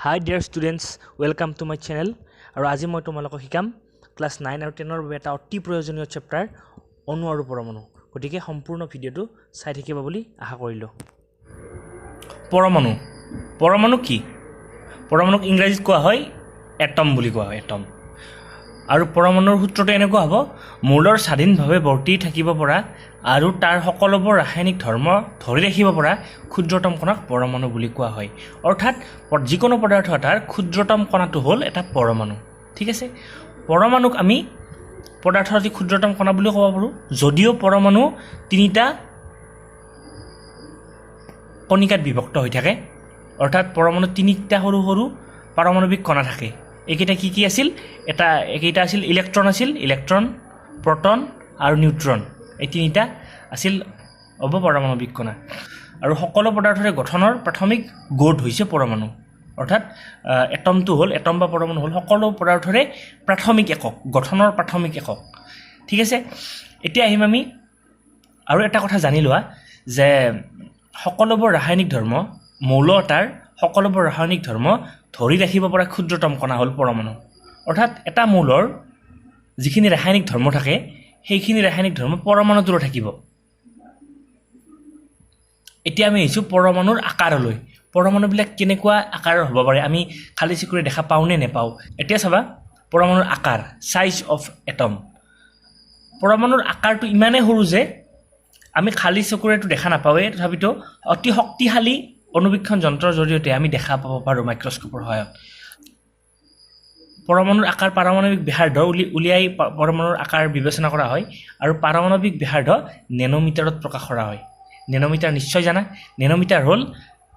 Hi dear students, welcome to my channel. আৰু আজি মই তোমালোকক শিকাম ক্লাছ 9 আৰু 10 ৰ বাবে এটা অতি প্ৰয়োজনীয় চেপ্টাৰ অণু আৰু পৰমাণু। গতিকে সম্পূৰ্ণ ভিডিঅটো চাই থাকিবা বুলি আশা কৰিলো। পৰমাণু কি? পৰমাণুক ইংৰাজীত কোৱা হয় এটম বুলি কোৱা হয় এটম। আৰু পৰমাণুৰ সূত্ৰটো এনেকুৱা হ'ব মৌলৰ স্বাধীনভাৱে বৰ্তি থাকিব পৰা আৰু তাৰ সকলোবোৰ ৰাসায়নিক ধৰ্ম ধৰি ৰাখিব পৰা ক্ষুদ্ৰতম কণাক পৰমাণু বুলি কোৱা হয়। অৰ্থাৎ যিকোনো পদাৰ্থ এটাৰ ক্ষুদ্ৰতম কণাটো হ'ল এটা পৰমাণু। ঠিক আছে, পৰমাণুক আমি পদাৰ্থৰ অতি ক্ষুদ্ৰতম কণা বুলি ক'ব পাৰোঁ, যদিও পৰমাণু তিনিটা কণিকাত বিভক্ত হৈ থাকে। অৰ্থাৎ পৰমাণু তিনিটা সৰু সৰু পাৰমাণৱিক কণা থাকে। এইকেইটা কি আছিল? এইকেইটা আছিল ইলেক্ট্ৰন, প্ৰটন আৰু নিউট্ৰন। এই তিনিটা আছিল অৱপাৰমাণৱিক কণা। আৰু সকলো পদাৰ্থৰে গঠনৰ প্ৰাথমিক গঢ় হৈছে পৰমাণু। অৰ্থাৎ এটমটো হ'ল এটম বা পৰমাণু হ'ল সকলো পদাৰ্থৰে প্ৰাথমিক একক, গঠনৰ প্ৰাথমিক একক। ঠিক আছে, এতিয়া আহিম আমি আৰু এটা কথা জানি লোৱা যে সকলোবোৰ ৰাসায়নিক ধৰ্ম মৌল এটাৰ সকলোবোৰ ৰাসায়নিক ধৰ্ম ধৰি ৰাখিব পৰা ক্ষুদ্ৰতম কণা হ'ল পৰমাণু। অৰ্থাৎ এটা মৌলৰ যিখিনি ৰাসায়নিক ধৰ্ম থাকে সেইখিনি ৰাসায়নিক ধৰ্ম পৰমাণুটোৰো থাকিব। এতিয়া আমি আহিছোঁ পৰমাণুৰ আকাৰলৈ। পৰমাণুবিলাক কেনেকুৱা আকাৰৰ হ'ব পাৰে, আমি খালী চকুৰে দেখা পাওঁ নে নেপাওঁ? এতিয়া চাবা পৰমাণুৰ আকাৰ, চাইজ অফ এটম। পৰমাণুৰ আকাৰটো ইমানেই সৰু যে আমি খালী চকুৰেতো দেখা নাপাওঁৱেই, তথাপিতো অতি শক্তিশালী অনুবীক্ষণ যন্ত্ৰৰ জৰিয়তে আমি দেখা পাব পাৰোঁ মাইক্ৰস্কোপৰ সহায়ত। পৰমাণুৰ আকাৰ পাৰমাণৱিক ব্যাসাৰ্ধ উলিয়াই পৰমাণুৰ আকাৰ বিবেচনা কৰা হয় আৰু পাৰমাণৱিক ব্যাসাৰ্ধ নেনোমিটাৰত প্ৰকাশ কৰা হয়। নেনোমিটাৰ নিশ্চয় জানা, নেনোমিটাৰ হ'ল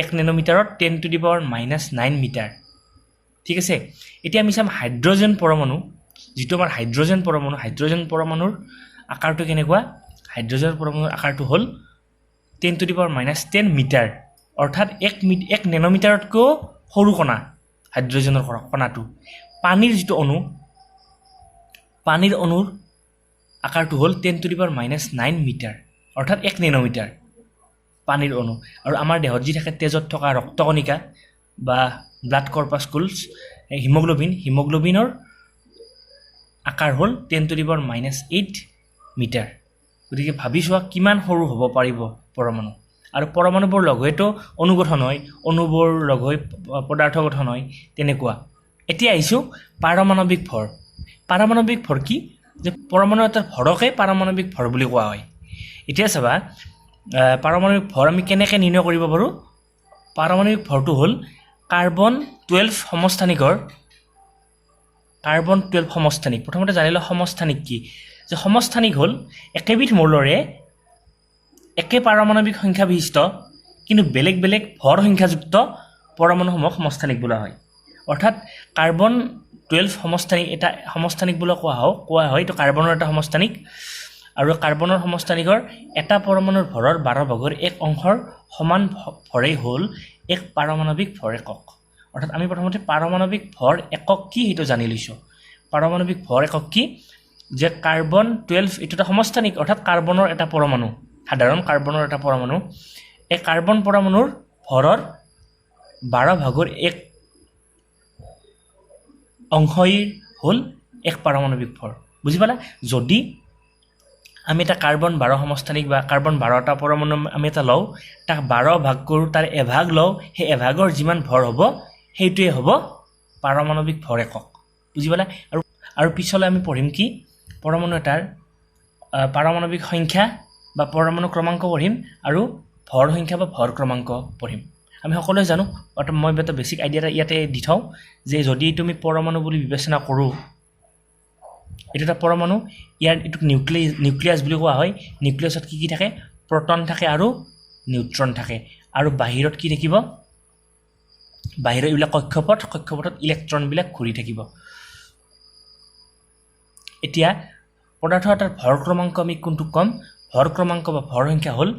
1 নেনোমিটাৰত 10⁻⁹ মিটাৰ। ঠিক আছে, এতিয়া আমি চাম হাইড্ৰজেন পৰমাণু, যিটো আমাৰ হাইড্ৰজেন পৰমাণুৰ আকাৰটো কেনেকুৱা? হাইড্ৰজেন পৰমাণুৰ আকাৰটো হ'ল 10⁻⁻10 মিটাৰ। অৰ্থাৎ 1 নেনোমিটাৰতকৈও সৰু কণা হাইড্ৰজেনৰ কণাটো। পানীৰ যিটো অণু, পানীৰ অণুৰ আকাৰটো হ'ল 10⁻⁹ মিটাৰ। অৰ্থাৎ 1 নেনোমিটাৰ পানীৰ অণু। আৰু আমাৰ দেহত যি থাকে তেজত থকা ৰক্তকণিকা বা ব্লাড কৰ্পাছকুলছ, হিমগ্ল'বিনৰ আকাৰ হ'ল 10⁻⁸ মিটাৰ। গতিকে ভাবি চোৱা কিমান সৰু হ'ব পাৰিব পৰমাণু। আৰু পৰমাণুবোৰ লগ হৈতো অণু গঠন হয়, অণুবোৰ লগ হৈ পদাৰ্থ গঠন হয়, তেনেকুৱা। এতিয়া আহিছোঁ পাৰমাণৱিক ভৰ। পাৰমাণৱিক ভৰ কি? যে পৰমাণু এটাৰ ভৰকে পাৰমাণৱিক ভৰ বুলি কোৱা হয়। এতিয়া চাবা পাৰমাণৱিক ভৰ আমি কেনেকৈ নিৰ্ণয় কৰিব পাৰোঁ? পাৰমাণৱিক ভৰটো হ'ল কাৰ্বন 12 সমস্থানিক। প্ৰথমতে জানি লওঁ সমস্থানিক কি। যে সমস্থানিক হ'ল একেবিধ মৌলৰে একে পাৰমাণৱিক সংখ্যা বিশিষ্ট কিন্তু বেলেগ বেলেগ ভৰ সংখ্যাযুক্ত পৰমাণুসমূহক সমস্থানিক বোলা হয়। অৰ্থাৎ কাৰ্বন 12 এটা সমস্থানিক বুলি কোৱা হয়। এইটো কাৰ্বনৰ এটা সমস্থানিক। আৰু কাৰ্বনৰ সমস্থানিকৰ এটা পৰমাণুৰ ভৰৰ 12/1 অংশৰ সমান ভৰেই হ'ল এক পাৰমাণৱিক ভৰ একক। অৰ্থাৎ আমি প্ৰথমতে পাৰমাণৱিক ভৰ একক কি সেইটো জানি লৈছোঁ। পাৰমাণৱিক ভৰ একক কি? যে কাৰ্বন 12 এইটো এটা সমস্থানিক, অৰ্থাৎ কাৰ্বনৰ এটা পৰমাণু, সাধাৰণ কাৰ্বনৰ এটা পৰমাণু। এই কাৰ্বন পৰমাণুৰ ভৰৰ 12/1 অংশই হ'ল এক পাৰমাণৱিক ভৰ। বুজি পালা? যদি আমি এটা কাৰ্বন 12 সমস্থানিক বা কাৰ্বন 12টা পৰমাণু আমি এটা লওঁ, তাক 12 ভাগ কৰোঁ, তাৰ এভাগ লওঁ, সেই এভাগৰ যিমান ভৰ হ'ব সেইটোৱে হ'ব পাৰমাণৱিক ভৰ একক। বুজি পালা? আৰু পিছলৈ আমি পঢ়িম কি? পৰমাণু এটাৰ পাৰমাণৱিক সংখ্যা বা পৰমাণু ক্ৰমাংক পঢ়িম আৰু ভৰ সংখ্যা বা ভৰ ক্ৰমাংক পঢ়িম। আমি সকলোৱে জানো, অৰ্থাৎ মই এটা বেছিক আইডিয়া এটা ইয়াতে দি থওঁ যে যদি তুমি পৰমাণু বুলি বিবেচনা কৰোঁ, এইটো এটা পৰমাণু, এইটোক নিউক্লিয়াছ বুলি কোৱা হয়। নিউক্লিয়াছত কি থাকে? প্ৰটন থাকে আৰু নিউট্ৰন থাকে। আৰু বাহিৰত কি থাকিব? বাহিৰত এইবিলাক কক্ষপথত ইলেক্ট্ৰনবিলাক ঘূৰি থাকিব। এতিয়া পদাৰ্থ এটাৰ ভৰ ক্ৰমাংক আমি কোনটোক ক'ম? ভৰ ক্ৰমাংক বা ভৰ সংখ্যা হ'ল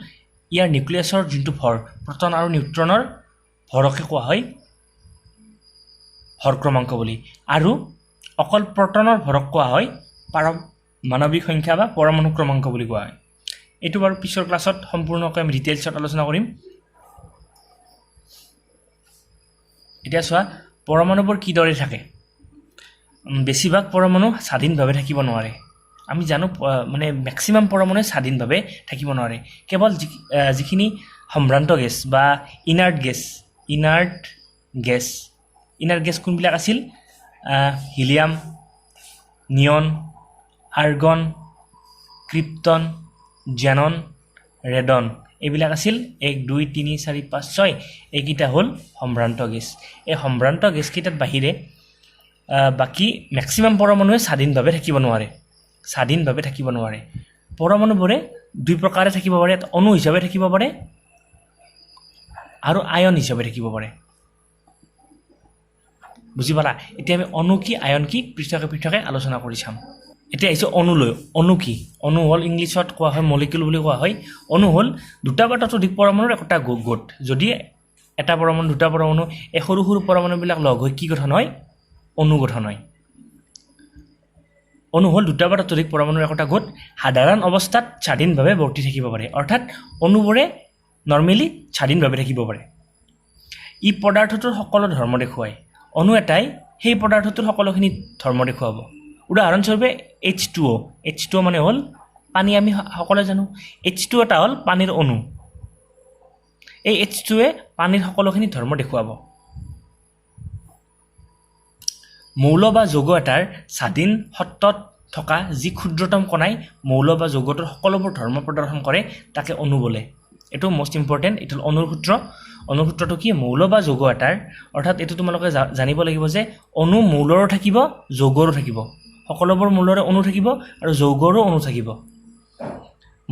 ইয়াৰ নিউক্লিয়াছৰ যোনটো ভৰ, প্ৰটন আৰু নিউট্ৰনৰ ভৰকে কোৱা হয় ভৰ ক্ৰমাংক বুলি। আৰু অকল প্ৰটনৰ ভৰক কোৱা হয় পাৰমাণৱিক সংখ্যা বা পৰমাণু ক্ৰমাংক বুলি কোৱা হয়। এইটো বাৰু পিছৰ ক্লাছত সম্পূৰ্ণকৈ আমি ডিটেইলছত আলোচনা কৰিম। এতিয়া চোৱা পৰমাণুবোৰ কিদৰে থাকে বেছিভাগ পৰমাণু স্বাধীনভাৱে থাকিব নোৱাৰে আমি জানো মানে ম্যাক্সিমাম পৰমাণু স্বাধীনভাৱে থাকিব নোৱাৰে কেৱল যিখিনি সম্ভ্ৰান্ত গেছ বা ইনাৰ্ট গেছ কোনবিলাক আছিল হিলিয়াম নিয়ন আৰ্গন ক্ৰিপ্টন জেনন ৰেডন এইবিলাক আছিল 1 2 3 4 5 6 এইকেইটা হ'ল সম্ভ্ৰান্ত গেছ এই সম্ভ্ৰান্ত গেছকেইটাৰ বাহিৰে বাকি ম্যাক্সিমাম পৰমাণুৱে স্বাধীনভাৱে থাকিব নোৱাৰে পৰমাণুবোৰে দুই প্ৰকাৰে থাকিব পাৰে এটা অণু হিচাপে থাকিব পাৰে আৰু আয়ন হিচাপে থাকিব পাৰে বুজি পালা এতিয়া আমি অণু কি আয়ন কি পৃথকে আলোচনা কৰি চাম এতিয়া আহিছে অণুলৈ অণু কি অণু হ'ল ইংলিছত কোৱা হয় মলিকিউল বুলি কোৱা হয় অণু হ'ল দুটা বা ততোধিক পৰমাণুৰ একটা গোট যদি এটা পৰমাণু দুটা পৰমাণু এই সৰু সৰু পৰমাণুবিলাক লগ হৈ কি গঠন হয় অণু গঠন হয় অণু হ'ল দুটা বা ততোধিক পৰমাণুৰ একটা গোট সাধাৰণ অৱস্থাত স্বাধীনভাৱে বৰ্তি থাকিব পাৰে অৰ্থাৎ অণুবোৰে নৰ্মেলি স্বাধীনভাৱে থাকিব পাৰে ই পদাৰ্থটোৰ সকলো ধৰ্ম দেখুৱায় অণু এটাই সেই পদাৰ্থটোৰ সকলোখিনি ধৰ্ম দেখুৱাব উদাহৰণস্বৰূপে H2O মানে হ'ল পানী আমি সকলোৱে জানো H2 এটা হ'ল পানীৰ অণু এই H2এ পানীৰ সকলোখিনি ধৰ্ম দেখুৱাব মৌল বা যৌগ এটাৰ স্বাধীন সত্ত্বত থকা যি ক্ষুদ্ৰতম কণাই মৌল বা যৌগটোৰ সকলোবোৰ ধৰ্ম প্ৰদৰ্শন কৰে তাকে অণু বোলে এটো মোস্ট ইম্পৰ্টেন্ট এটো অণুৰ সূত্ৰটো কি মৌল বা যৌগ এটাৰ অৰ্থাৎ এটো তোমালোকে জানিব লাগিব যে অণু মৌলৰো থাকিব যৌগৰো থাকিব সকলোবোৰ মৌলৰে অণু থাকিব আৰু যৌগৰো অণু থাকিব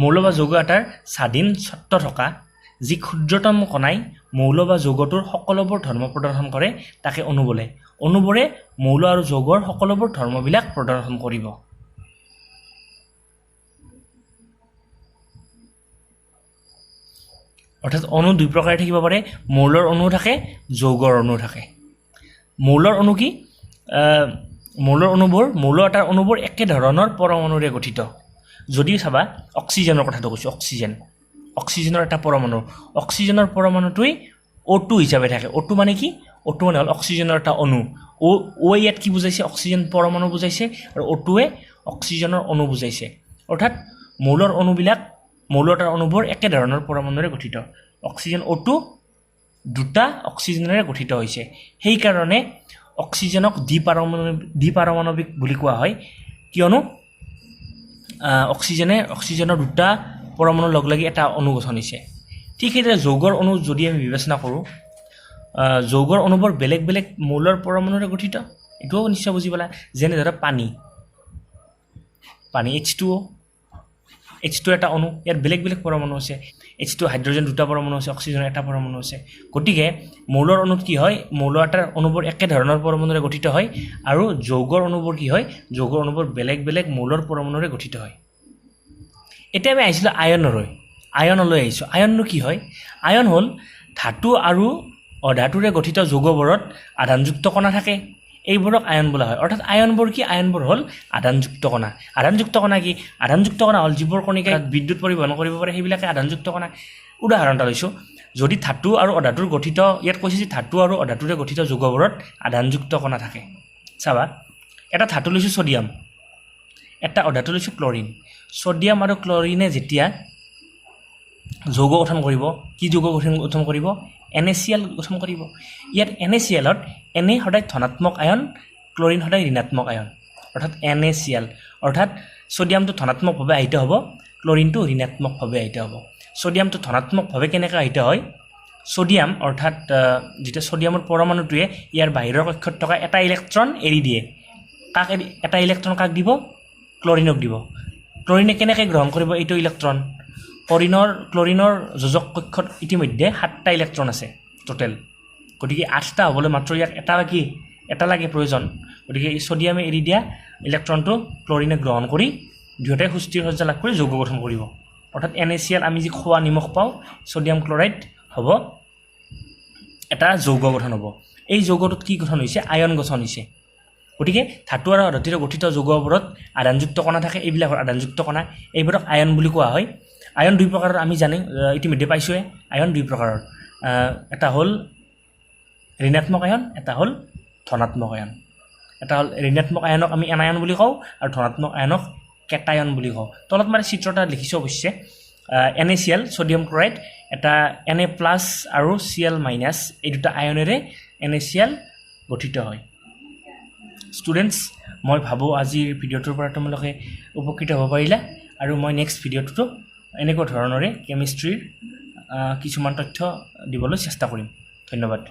মৌল বা যৌগ এটাৰ স্বাধীন সত্ত্ব থকা যি ক্ষুদ্ৰতম কণাই মৌল বা যৌগটোৰ সকলোবোৰ ধৰ্ম প্ৰদৰ্শন কৰে তাকে অণু বোলে অণুবোৰে মৌল আৰু যৌগৰ সকলোবোৰ ধৰ্মবিলাক প্ৰদৰ্শন কৰিব অৰ্থাৎ অণু দুই প্ৰকাৰে থাকিব পাৰে মৌলৰ অণু থাকে যৌগৰ অণু থাকে মৌলৰ অণু কি মৌল এটাৰ অণুবোৰ একে ধৰণৰ পৰমাণুৰে গঠিত যদি চাবা অক্সিজেনৰ কথাটো কৈছো অক্সিজেনৰ এটা পৰমাণু অক্সিজেনৰ পৰমাণুটোই O2 হিচাপে থাকে O2 মানে কি O2 মানে হ'ল অক্সিজেনৰ এটা অণু O ইয়াত কি বুজাইছে অক্সিজেন পৰমাণু বুজাইছে আৰু O2এ অক্সিজেনৰ অণু বুজাইছে অৰ্থাৎ মৌল এটাৰ অণুবোৰ একে ধৰণৰ পৰমাণুৰে গঠিত অক্সিজেন O2 দুটা অক্সিজেনেৰে গঠিত হৈছে সেই কাৰণে অক্সিজেনক দ্বিপাৰমাণৱিক বুলি কোৱা হয় কিয়নো অক্সিজেনৰ দুটা পৰমাণু লগ লাগি এটা অণু গঠন হৈছে ঠিক সেইদৰে যৌগৰ অণু যদি আমি বিবেচনা কৰোঁ যৌগৰ অণুবোৰ বেলেগ বেলেগ মৌলৰ পৰমাণুৰে গঠিত এটোও নিশ্চয় বুজি পালা যেনে ধৰা পানী H2O এটা অণু ইয়াত বেলেগ বেলেগ পৰমাণু আছে H2 হাইড্ৰজেন দুটা পৰমাণু আছে অক্সিজেনৰ এটা পৰমাণু আছে গতিকে মৌলৰ অণুত কি হয় মৌল এটাৰ অণুবোৰ একে ধৰণৰ পৰমাণুৰে গঠিত হয় আৰু যৌগৰ অণুবোৰ কি হয় যৌগৰ অণুবোৰ বেলেগ বেলেগ মৌলৰ পৰমাণুৰে গঠিত হয় এতিয়া আমি আহিছিলো আয়নলৈ আহিছো আয়ননো কি হয় আয়ন হ'ল ধাতু আৰু অধাতুৰে গঠিত যৌগবোৰত আধানযুক্ত কণা থাকে এইবোৰক আয়ন বোলা হয় অৰ্থাৎ আয়নবোৰ কি আয়নবোৰ হ'ল আধানযুক্ত কণা কি আধানযুক্ত কণা হ'ল যিবোৰ কণিকাই বিদ্যুৎ পৰিবহণ কৰিব পাৰে সেইবিলাকে আধানযুক্ত কণা উদাহৰণ এটা লৈছো যদি ধাতু আৰু অধাতুৰ গঠিত ইয়াত কৈছে যে ধাতু আৰু অধাতুৰে গঠিত যৌগবোৰত আধানযুক্ত কণা থাকে চাবা এটা ধাতু লৈছো সোডিয়াম এটা অধাতু লৈছো ক্লৰিন সোডিয়াম আৰু ক্লৰিনে যেতিয়া যৌগ গঠন কৰিব কি যৌগ গঠন কৰিব NaCl গঠন কৰিব ইয়াত NaClত Na সদায় ধনাত্মক আয়ন ক্লৰিন সদায় ঋণাত্মক আয়ন অৰ্থাৎ NaCl অৰ্থাৎ সোডিয়ামটো ধনাত্মকভাৱে আহিত হ'ব ক্লৰিনটো ঋণাত্মকভাৱে আহিত হ'ব সোডিয়ামটো ধনাত্মকভাৱে কেনেকৈ আহিত হয় সোডিয়াম অৰ্থাৎ যেটা সোডিয়ামৰ পৰমাণুটোৱে ইয়াৰ বাহিৰৰ কক্ষত থকা এটা ইলেক্ট্ৰন এৰি দিয়ে এটা ইলেক্ট্ৰন কাক দিব ক্লৰিনক দিব ক্লৰিনে কেনেকৈ গ্ৰহণ কৰিব এইটো ইলেক্ট্ৰন ক্লৰিনৰ যোজক কক্ষত ইতিমধ্যে 7টা ইলেক্ট্ৰন আছে টোটেল গতিকে 8টা হ'বলৈ মাত্ৰ ইয়াক এটা লাগে প্ৰয়োজন গতিকে এই সোডিয়ামে এৰি দিয়া ইলেক্ট্ৰনটো ক্লৰিনে গ্ৰহণ কৰি দুয়োটাই সুস্থিৰ সজ্জা লাভ কৰি যৌগ গঠন কৰিব অৰ্থাৎ NaCl আমি যি খোৱা নিমখ পাওঁ সোডিয়াম ক্লৰাইড হ'ব এটা যৌগ গঠন হ'ব এই যৌগটোত কি গঠন হৈছে আয়ন গঠন হৈছে গতিকে ধাতু আৰু অধাতুৰে গঠিত যৌগবোৰত আধানযুক্ত কণা থাকে এইবিলাকৰ আধানযুক্ত কণা এইবোৰক আয়ন বুলি কোৱা হয় আয়ন দুই প্ৰকাৰৰ আমি জানো ইতিমধ্যে পাইছোৱে আয়ন দুই প্ৰকাৰৰ এটা হ'ল ঋণাত্মক আয়ন এটা হ'ল ধনাত্মক আয়ন এটা হ'ল ঋণাত্মক আয়নক আমি এনায়ন বুলি কওঁ আৰু ধনাত্মক আয়নক কেটায়ন বুলি কওঁ তলত মানে চিত্ৰটা লিখিছোঁ অৱশ্যে NaCl ছডিয়াম ক্লৰাইড এটা Na প্লাছ আৰু Cl মাইনাছ এই দুটা আয়নেৰে NaCl গঠিত হয় ষ্টুডেণ্টছ মই ভাবোঁ আজিৰ ভিডিঅ'টোৰ পৰা তোমালোকে উপকৃত হ'ব পাৰিলা আৰু মই নেক্সট ভিডিঅ'টোতো এনেকুৱা ধৰণৰে কেমিষ্ট্ৰিৰ কিছুমান তথ্য দিবলৈ চেষ্টা কৰিম ধন্যবাদ